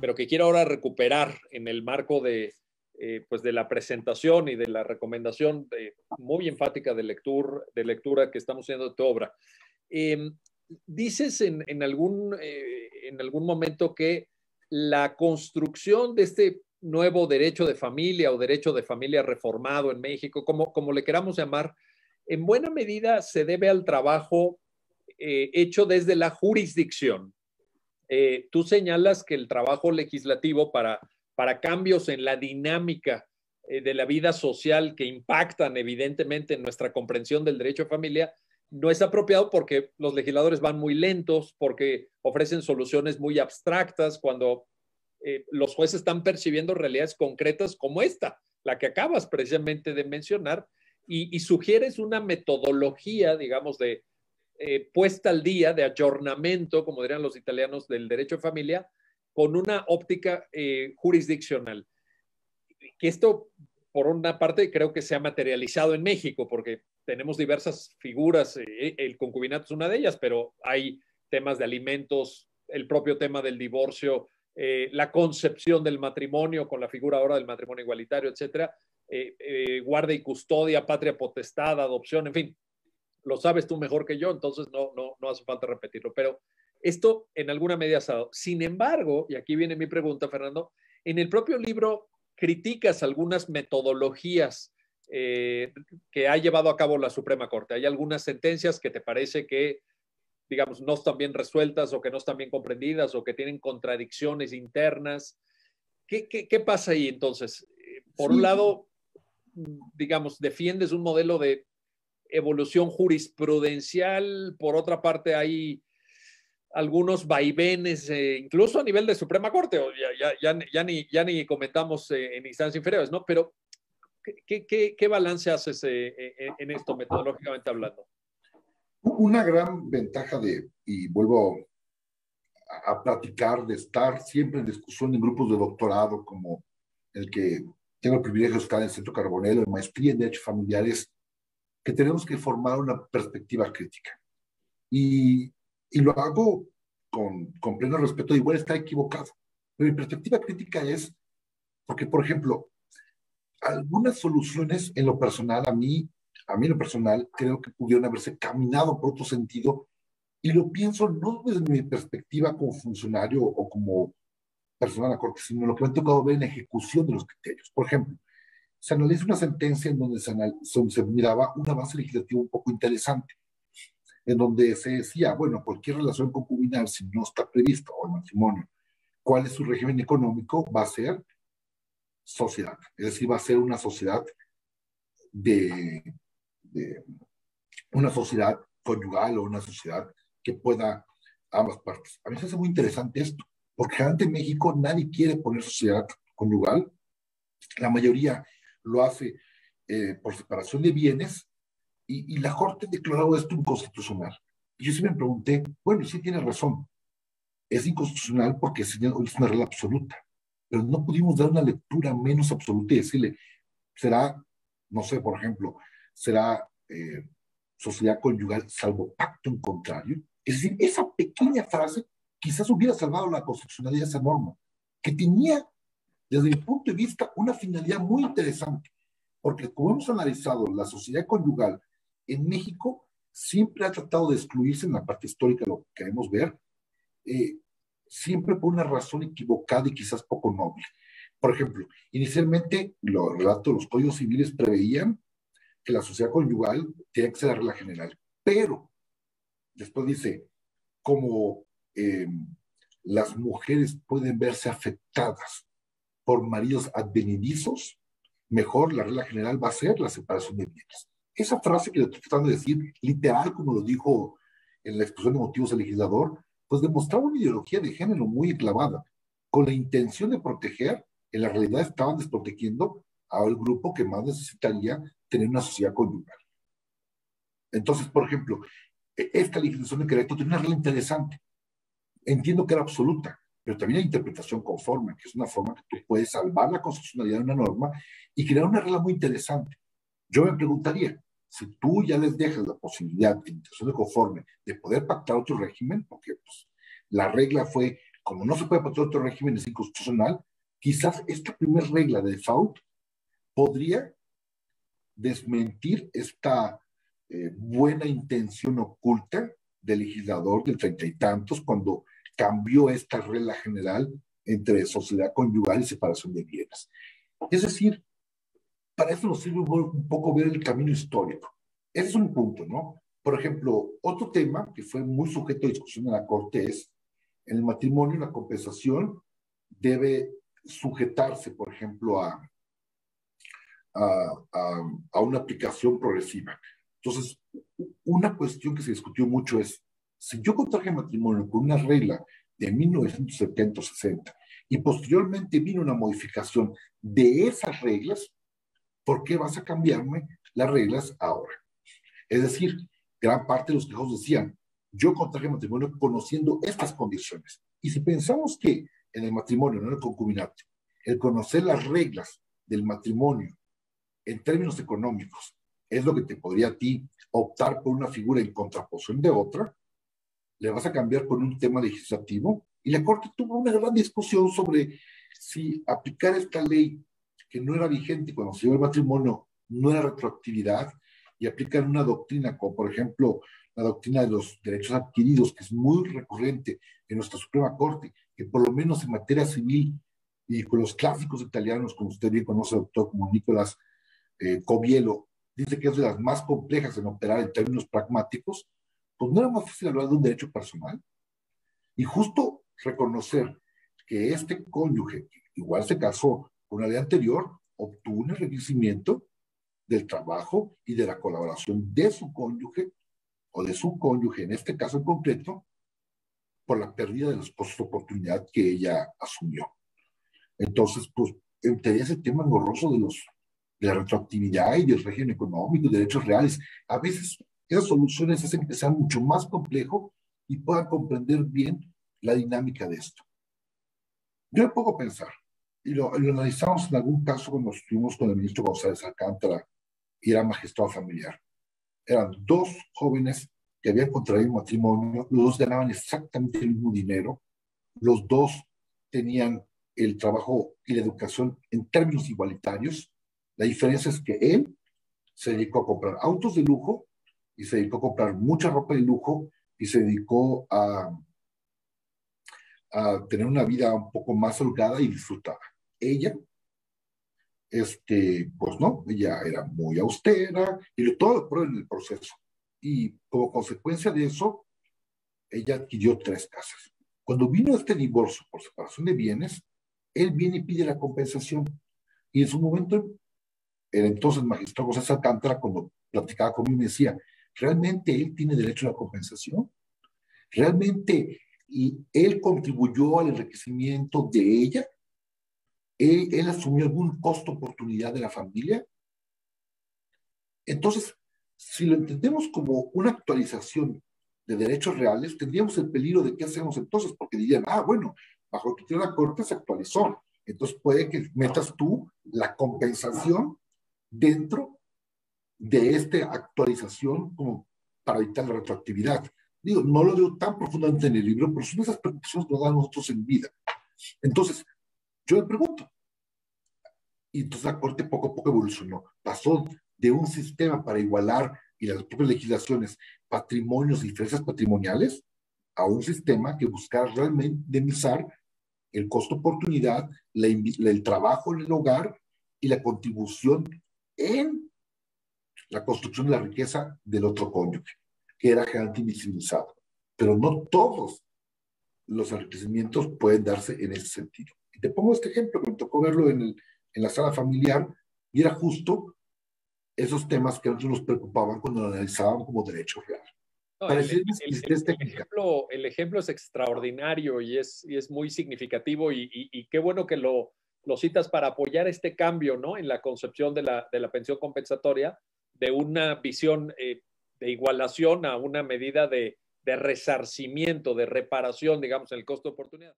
pero que quiero ahora recuperar en el marco pues de la presentación y de la recomendación muy enfática de lectura que estamos haciendo de tu obra. Dices en algún momento que la construcción de este nuevo derecho de familia o derecho de familia reformado en México, como le queramos llamar, en buena medida se debe al trabajo hecho desde la jurisdicción. Tú señalas que el trabajo legislativo para cambios en la dinámica de la vida social que impactan evidentemente en nuestra comprensión del derecho a familia no es apropiado porque los legisladores van muy lentos, porque ofrecen soluciones muy abstractas cuando los jueces están percibiendo realidades concretas como esta, la que acabas precisamente de mencionar, y sugieres una metodología, digamos, de puesta al día, de ayornamiento, como dirían los italianos, del derecho de familia, con una óptica jurisdiccional. Que esto, por una parte, creo que se ha materializado en México, porque tenemos diversas figuras, el concubinato es una de ellas, pero hay temas de alimentos, el propio tema del divorcio, la concepción del matrimonio con la figura ahora del matrimonio igualitario, etcétera, guarda y custodia, patria potestad, adopción, en fin, lo sabes tú mejor que yo, entonces no hace falta repetirlo, pero esto en alguna medida se ha dado. Sin embargo, y aquí viene mi pregunta, Fernando, en el propio libro criticas algunas metodologías que ha llevado a cabo la Suprema Corte. Hay algunas sentencias que te parece que, digamos, no están bien resueltas o que no están bien comprendidas o que tienen contradicciones internas. ¿Qué pasa ahí entonces? Por un lado, digamos, defiendes un modelo de evolución jurisprudencial, por otra parte hay algunos vaivenes, incluso a nivel de Suprema Corte, ya ni comentamos en instancias inferiores, ¿no? Pero, ¿qué balance haces en esto, metodológicamente hablando? Una gran ventaja y vuelvo a platicar, de estar siempre en discusión en grupos de doctorado, como el que tengo el privilegio de estar en el Centro Carbonell, en maestría en Derecho Familiares, que tenemos que formar una perspectiva crítica. Y lo hago con pleno respeto, igual está equivocado. Pero mi perspectiva crítica es, porque, por ejemplo, algunas soluciones en lo personal, a mí en lo personal, creo que pudieron haberse caminado por otro sentido, y lo pienso no desde mi perspectiva como funcionario o como persona de la Corte, sino lo que me ha tocado ver en la ejecución de los criterios. Por ejemplo, se analiza una sentencia en donde se miraba una base legislativa un poco interesante, en donde se decía, bueno, cualquier relación concubinal, si no está previsto, o el matrimonio, cuál es su régimen económico, va a ser sociedad. Es decir, va a ser una sociedad de una sociedad conyugal o una sociedad que pueda ambas partes. A mí me hace muy interesante esto, porque generalmente en México nadie quiere poner sociedad conyugal, la mayoría lo hace por separación de bienes, y la Corte declaró esto inconstitucional. Y yo sí me pregunté, bueno, sí tiene razón, es inconstitucional porque es una regla absoluta, pero no pudimos dar una lectura menos absoluta y decirle, será, no sé, por ejemplo, será sociedad conyugal salvo pacto en contrario. Es decir, esa pequeña frase quizás hubiera salvado la constitucionalidad de esa norma, que tenía, desde mi punto de vista, una finalidad muy interesante, porque como hemos analizado, la sociedad conyugal en México siempre ha tratado de excluirse en la parte histórica, lo que queremos ver, eh, siempre por una razón equivocada y quizás poco noble. Por ejemplo, inicialmente los relatos de los códigos civiles preveían que la sociedad conyugal tenía que ser la regla general, pero después dice, como las mujeres pueden verse afectadas por maridos advenedizos, mejor la regla general va a ser la separación de bienes. Esa frase que le estoy tratando de decir, literal, como lo dijo en la exposición de motivos del legislador, pues demostraba una ideología de género muy clavada, con la intención de proteger, en la realidad estaban desprotegiendo al grupo que más necesitaría tener una sociedad conyugal. Entonces, por ejemplo, esta legislación de Querétaro tiene una regla interesante. Entiendo que era absoluta, pero también hay interpretación conforme, que es una forma que tú puedes salvar la constitucionalidad de una norma y crear una regla muy interesante. Yo me preguntaría, si tú ya les dejas la posibilidad de interpretación conforme de poder pactar otro régimen, porque pues, la regla fue como no se puede aplicar otro régimen, es inconstitucional, quizás esta primera regla de default podría desmentir esta buena intención oculta del legislador del treinta y tantos cuando cambió esta regla general entre sociedad conyugal y separación de bienes. Es decir, para eso nos sirve un poco ver el camino histórico. Ese es un punto, ¿no? Por ejemplo, otro tema que fue muy sujeto a discusión en la Corte es, en el matrimonio la compensación debe sujetarse, por ejemplo, a una aplicación progresiva. Entonces, una cuestión que se discutió mucho es, si yo contraje matrimonio con una regla de 1970-60 y posteriormente vino una modificación de esas reglas, ¿por qué vas a cambiarme las reglas ahora? Es decir, gran parte de los quejosos decían, yo contraje matrimonio conociendo estas condiciones. Y si pensamos que en el matrimonio, no en el concubinato, el conocer las reglas del matrimonio en términos económicos es lo que te podría a ti optar por una figura en contraposición de otra, le vas a cambiar por un tema legislativo. Y la Corte tuvo una gran discusión sobre si aplicar esta ley que no era vigente cuando se dio el matrimonio no era retroactividad, y aplican una doctrina como por ejemplo la doctrina de los derechos adquiridos, que es muy recurrente en nuestra Suprema Corte, que por lo menos en materia civil y con los clásicos italianos, como usted bien conoce, doctor, como Nicolás Covielo, dice que es de las más complejas en operar en términos pragmáticos, pues no era más fácil hablar de un derecho personal. Y justo reconocer que este cónyuge, que igual se casó con una ley anterior, obtuvo un enriquecimiento del trabajo y de la colaboración de su cónyuge o de su cónyuge, en este caso en concreto, por la pérdida de los postos de oportunidad que ella asumió. Entonces, pues, entre ese tema engorroso de la retroactividad y del régimen económico y derechos reales, a veces esas soluciones hacen que sea mucho más complejo y puedan comprender bien la dinámica de esto. Yo me pongo a pensar, y lo analizamos en algún caso cuando estuvimos con el ministro González Alcántara y era magistrado familiar. Eran dos jóvenes que habían contraído matrimonio, los dos ganaban exactamente el mismo dinero, los dos tenían el trabajo y la educación en términos igualitarios. La diferencia es que él se dedicó a comprar autos de lujo y se dedicó a comprar mucha ropa de lujo y se dedicó a tener una vida un poco más holgada y disfrutada. Ella, pues no, ella era muy austera y todo lo prueba en el proceso. Y como consecuencia de eso, ella adquirió 3 casas. Cuando vino este divorcio por separación de bienes, él viene y pide la compensación. Y en su momento, el entonces magistrado José Alcántara, cuando platicaba conmigo, me decía, ¿realmente él tiene derecho a la compensación? ¿Realmente y él contribuyó al enriquecimiento de ella? ¿Él asumió algún costo-oportunidad de la familia? Entonces, si lo entendemos como una actualización de derechos reales, tendríamos el peligro de qué hacemos entonces, porque dirían, bueno, bajo el criterio de la Corte se actualizó, entonces puede que metas tú la compensación dentro de esta actualización como para evitar la retroactividad. Digo, no lo veo tan profundamente en el libro, pero son esas preocupaciones que nos dan nosotros en vida. Entonces, yo me pregunto, y entonces la Corte poco a poco evolucionó, pasó de un sistema para igualar y las propias legislaciones patrimonios y diferencias patrimoniales a un sistema que buscara realmente indemnizar el costo-oportunidad, el trabajo en el hogar y la contribución en la construcción de la riqueza del otro cónyuge, que era generalmente invisibilizado. Pero no todos los enriquecimientos pueden darse en ese sentido. Y te pongo este ejemplo, que me tocó verlo en la sala familiar, y era justo esos temas que a nosotros nos preocupaban cuando lo analizábamos como derecho real. No, Parecía exquisitez técnica. el ejemplo es extraordinario y es muy significativo y qué bueno que lo citas para apoyar este cambio, ¿no? En la concepción de la pensión compensatoria, de una visión de igualación a una medida de resarcimiento, de reparación, digamos, en el costo de oportunidad.